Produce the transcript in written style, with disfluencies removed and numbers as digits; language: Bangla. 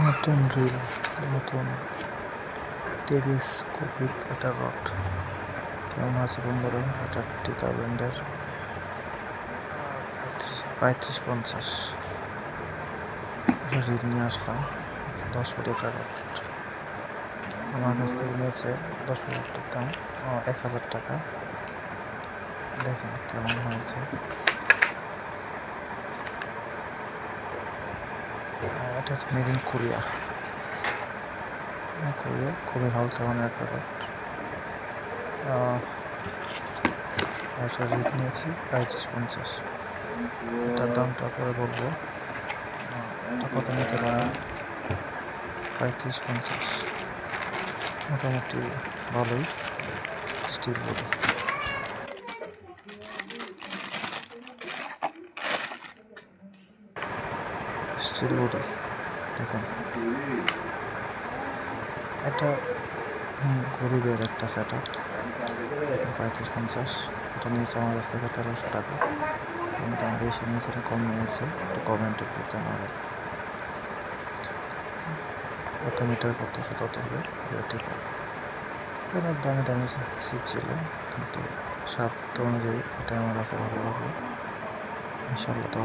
নতুন রিল, নতুন টেলিস্কোপিক একটা রড। কেমন আছে বন্ধুরা? এটা টিকা ব্র্যান্ডের 3550 এটা রিল নিয়ে আসলাম। 10 কোটি টাকা রড আমার কাছ থেকে নিয়েছে। 10 কোটি দাম 1000 টাকা। দেখেন কেমন হয়েছে। এটা হচ্ছে মেড ইন কোরিয়া। খুবই হালকা মানের একটা রড। একটা রেট নিয়েছি 3550। এটার দামটা পরে বলবো। এটা কত নিতে পারেন? 3550, মোটামুটি ভালোই। স্টিল বডি, দেখুন। এটা গরিবের একটা সেট আপ। 3550 এটা নিয়েছে আমার কাছ থেকে 1300 টাকা। কিন্তু আমি বেশি নিয়েছি, এটা কম নিয়েছে। একটু কমেন্টে একটু জানাবেন কত মিটার কতশো তত হবে। ঠিক আছে, অনেক দামি দামি ছিপ ছিল, কিন্তু সাধ্য অনুযায়ী এটা আমার কাছে ভালো লাগলো। ইনশাল্লাহ তো